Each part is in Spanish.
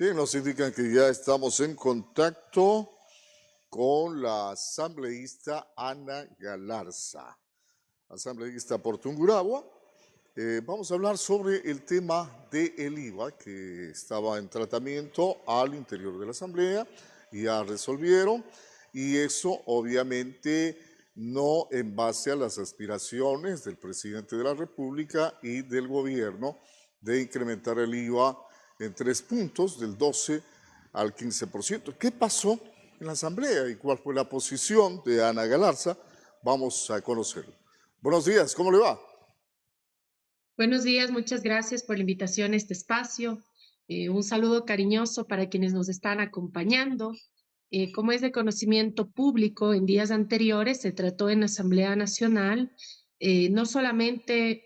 Bien, nos indican que ya estamos en contacto con la asambleísta Ana Galarza, asambleísta por Tungurahua. Vamos a hablar sobre el tema del IVA que estaba en tratamiento al interior de la asamblea y ya resolvieron, y eso obviamente no en base a las aspiraciones del presidente de la República y del gobierno de incrementar el IVA en 3 puntos, del 12 al 15%. ¿Qué pasó en la asamblea y cuál fue la posición de Ana Galarza? Vamos a conocerlo. Buenos días, ¿cómo le va? Buenos días, muchas gracias por la invitación a este espacio. Un saludo cariñoso para quienes nos están acompañando. Como es de conocimiento público, en días anteriores se trató en la Asamblea Nacional no solamente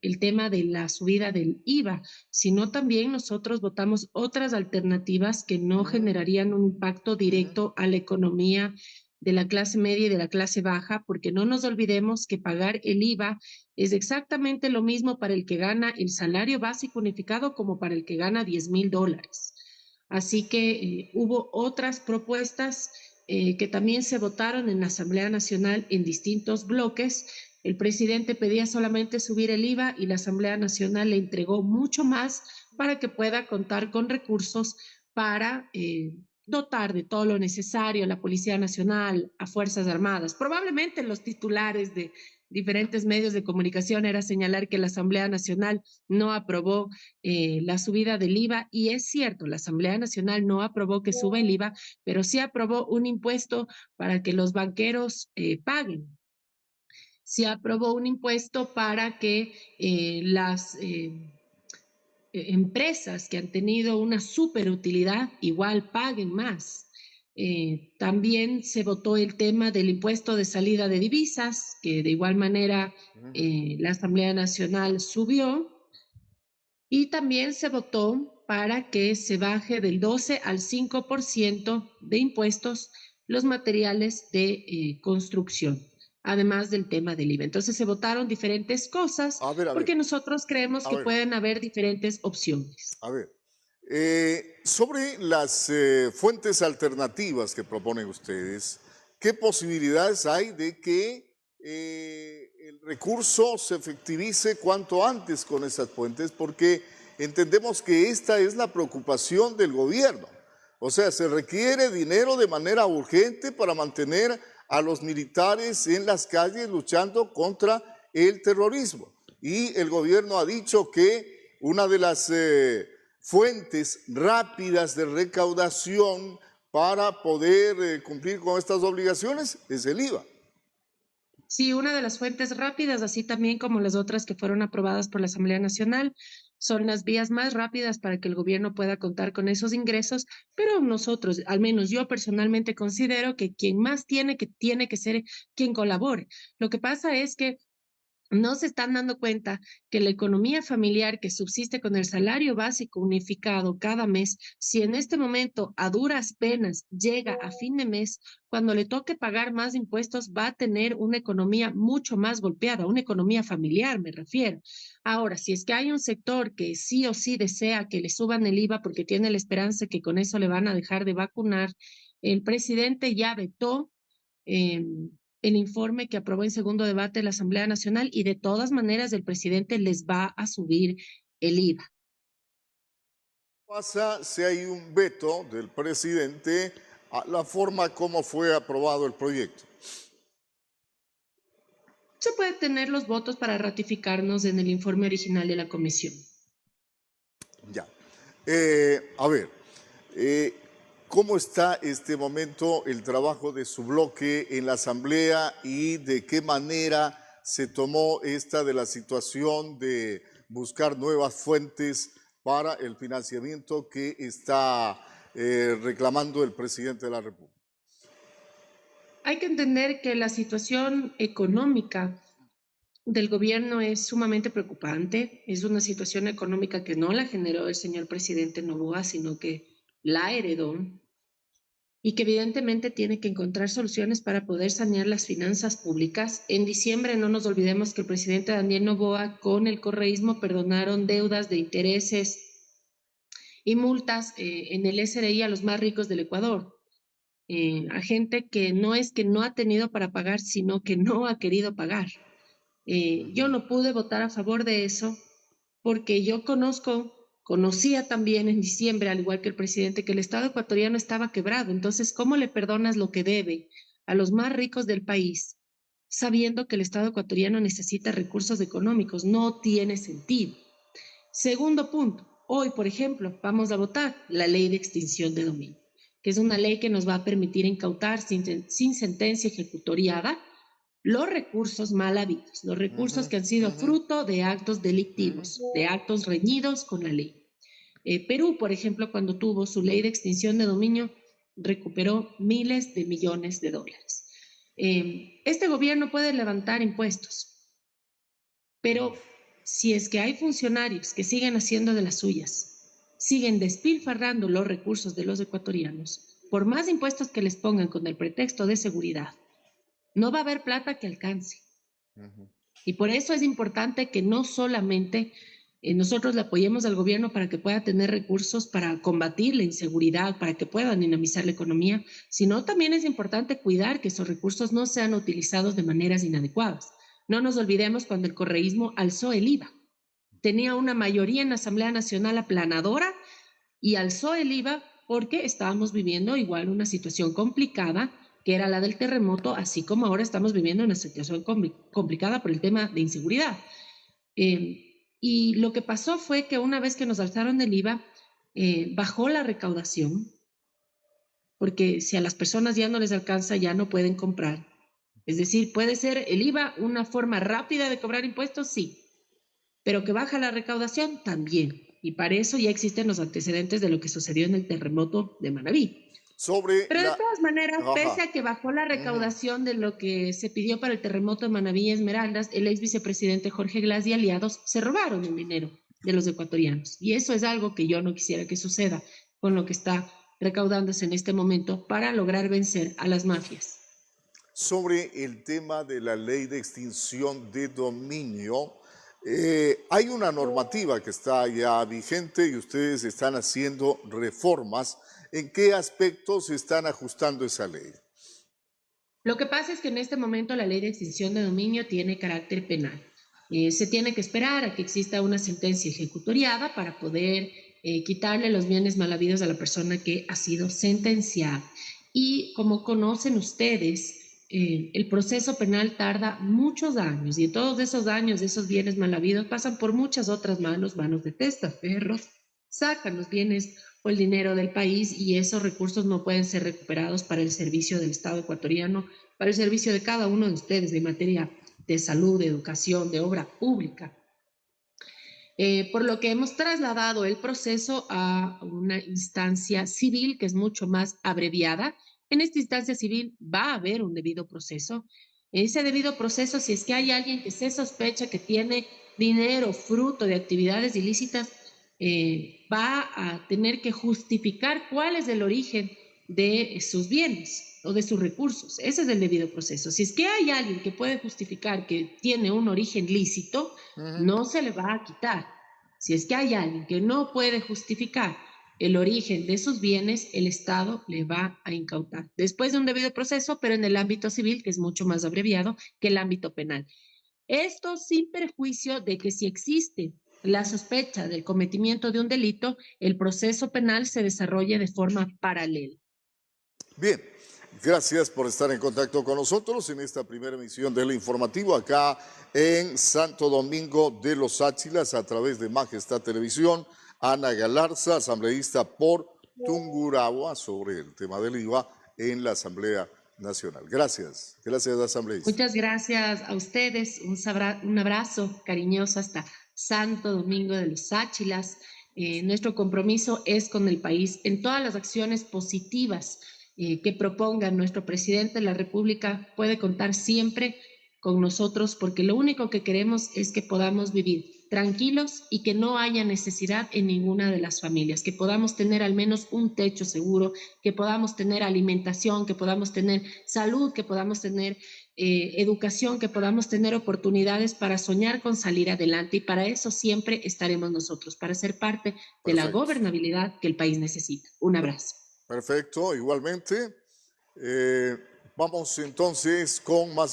el tema de la subida del IVA, sino también nosotros votamos otras alternativas que no generarían un impacto directo a la economía de la clase media y de la clase baja, porque no nos olvidemos que pagar el IVA es exactamente lo mismo para el que gana el salario básico unificado como para el que gana $10,000. Así que hubo otras propuestas que también se votaron en la Asamblea Nacional en distintos bloques. El presidente pedía solamente subir el IVA y la Asamblea Nacional le entregó mucho más para que pueda contar con recursos para dotar de todo lo necesario a la Policía Nacional, a Fuerzas Armadas. Probablemente los titulares de diferentes medios de comunicación era señalar que la Asamblea Nacional no aprobó la subida del IVA, y es cierto, la Asamblea Nacional no aprobó que suba el IVA, pero sí aprobó un impuesto para que los banqueros paguen. Se aprobó un impuesto para que las empresas que han tenido una superutilidad igual paguen más. También se votó el tema del impuesto de salida de divisas, que de igual manera la Asamblea Nacional subió, y también se votó para que se baje del 12 al 5% de impuestos los materiales de construcción, además del tema del IVA. Entonces se votaron diferentes cosas A ver, a ver, porque nosotros creemos a que ver, pueden haber diferentes opciones. a ver. Sobre las fuentes alternativas que proponen ustedes, ¿qué posibilidades hay de que el recurso se efectivice cuanto antes con esas fuentes? Porque entendemos que esta es la preocupación del gobierno. O sea, se requiere dinero de manera urgente para mantener a los militares en las calles luchando contra el terrorismo. Y el gobierno ha dicho que una de las fuentes rápidas de recaudación para poder cumplir con estas obligaciones es el IVA. Sí, una de las fuentes rápidas, así también como las otras que fueron aprobadas por la Asamblea Nacional, son las vías más rápidas para que el gobierno pueda contar con esos ingresos, pero nosotros, al menos yo personalmente considero que quien más tiene que ser quien colabore. Lo que pasa es que no se están dando cuenta que la economía familiar que subsiste con el salario básico unificado cada mes, si en este momento a duras penas llega a fin de mes, cuando le toque pagar más impuestos, va a tener una economía mucho más golpeada, una economía familiar, me refiero. Ahora, si es que hay un sector que sí o sí desea que le suban el IVA porque tiene la esperanza que con eso le van a dejar de vacunar, el presidente ya vetó eh, el informe que aprobó en segundo debate la Asamblea Nacional, y de todas maneras el presidente les va a subir el IVA. ¿Qué pasa si hay un veto del presidente a la forma como fue aprobado el proyecto? Se puede tener los votos para ratificarnos en el informe original de la comisión. Ya. A ver, eh, ¿cómo está este momento el trabajo de su bloque en la Asamblea y de qué manera se tomó esta de la situación de buscar nuevas fuentes para el financiamiento que está reclamando el presidente de la República? Hay que entender que la situación económica del gobierno es sumamente preocupante. Es una situación económica que no la generó el señor presidente Noboa, sino que la heredó, y que evidentemente tiene que encontrar soluciones para poder sanear las finanzas públicas. En diciembre no nos olvidemos que el presidente Daniel Noboa con el correísmo perdonaron deudas de intereses y multas en el SRI a los más ricos del Ecuador. A gente que no ha tenido para pagar, sino que no ha querido pagar. Yo no pude votar a favor de eso porque yo conocía también en diciembre, al igual que el presidente, que el Estado ecuatoriano estaba quebrado. Entonces, ¿cómo le perdonas lo que debe a los más ricos del país, sabiendo que el Estado ecuatoriano necesita recursos económicos? No tiene sentido. Segundo punto, hoy, por ejemplo, vamos a votar la ley de extinción de dominio, que es una ley que nos va a permitir incautar sin sentencia ejecutoriada los recursos mal habidos, los recursos que han sido fruto de actos delictivos, de actos reñidos con la ley. Perú, por ejemplo, cuando tuvo su ley de extinción de dominio, recuperó miles de millones de dólares. Este gobierno puede levantar impuestos, pero si es que hay funcionarios que siguen haciendo de las suyas, siguen despilfarrando los recursos de los ecuatorianos, por más impuestos que les pongan con el pretexto de seguridad, no va a haber plata que alcance. Y por eso es importante que no solamente nosotros le apoyemos al gobierno para que pueda tener recursos para combatir la inseguridad, para que puedan dinamizar la economía, sino también es importante cuidar que esos recursos no sean utilizados de maneras inadecuadas. No nos olvidemos cuando el correísmo alzó el IVA. Tenía una mayoría en la Asamblea Nacional aplanadora y alzó el IVA porque estábamos viviendo igual una situación complicada, que era la del terremoto, así como ahora estamos viviendo una situación complicada por el tema de inseguridad. Y lo que pasó fue que una vez que nos alzaron el IVA, bajó la recaudación, porque si a las personas ya no les alcanza, ya no pueden comprar. Es decir, puede ser el IVA una forma rápida de cobrar impuestos, sí, pero que baja la recaudación también. Y para eso ya existen los antecedentes de lo que sucedió en el terremoto de Manabí. Pero de todas maneras, pese a que bajó la recaudación de lo que se pidió para el terremoto de Manabí y Esmeraldas, el ex vicepresidente Jorge Glass y aliados se robaron el dinero de los ecuatorianos. Y eso es algo que yo no quisiera que suceda con lo que está recaudándose en este momento para lograr vencer a las mafias. Sobre el tema de la ley de extinción de dominio, hay una normativa que está ya vigente y ustedes están haciendo reformas. ¿En qué aspectos se están ajustando esa ley? Lo que pasa es que en este momento la ley de extinción de dominio tiene carácter penal. Se tiene que esperar a que exista una sentencia ejecutoriada para poder quitarle los bienes mal habidos a la persona que ha sido sentenciada. Y como conocen ustedes, el proceso penal tarda muchos años y todos esos años, esos bienes mal habidos pasan por muchas otras manos, manos de testaferros, sacan los bienes o el dinero del país y esos recursos no pueden ser recuperados para el servicio del Estado ecuatoriano, para el servicio de cada uno de ustedes en materia de salud, de educación, de obra pública. Por lo que hemos trasladado el proceso a una instancia civil que es mucho más abreviada. En esta instancia civil va a haber un debido proceso. Ese debido proceso, si es que hay alguien que se sospecha que tiene dinero fruto de actividades ilícitas, va a tener que justificar cuál es el origen de sus bienes o de sus recursos. Ese es el debido proceso. Si es que hay alguien que puede justificar que tiene un origen lícito, no se le va a quitar. Si es que hay alguien que no puede justificar el origen de sus bienes, el Estado le va a incautar. Después de un debido proceso, pero en el ámbito civil, que es mucho más abreviado que el ámbito penal. Esto sin perjuicio de que si existe la sospecha del cometimiento de un delito, el proceso penal se desarrolle de forma paralela. Bien, gracias por estar en contacto con nosotros en esta primera emisión del informativo acá en Santo Domingo de los Áchilas a través de Majestad Televisión. Ana Galarza, asambleísta por Tungurahua, sobre el tema del IVA en la Asamblea Nacional. Gracias, asambleísta. Muchas gracias a ustedes, un abrazo cariñoso hasta Santo Domingo de los Áchilas. Nuestro compromiso es con el país en todas las acciones positivas que proponga nuestro presidente de la República. Puede contar siempre con nosotros porque lo único que queremos es que podamos vivir tranquilos y que no haya necesidad en ninguna de las familias, que podamos tener al menos un techo seguro, que podamos tener alimentación, que podamos tener salud, que podamos tener educación, que podamos tener oportunidades para soñar con salir adelante, y para eso siempre estaremos nosotros, para ser parte de la Perfecto. gobernabilidad que el país necesita. Un abrazo. Perfecto, igualmente. Vamos entonces con más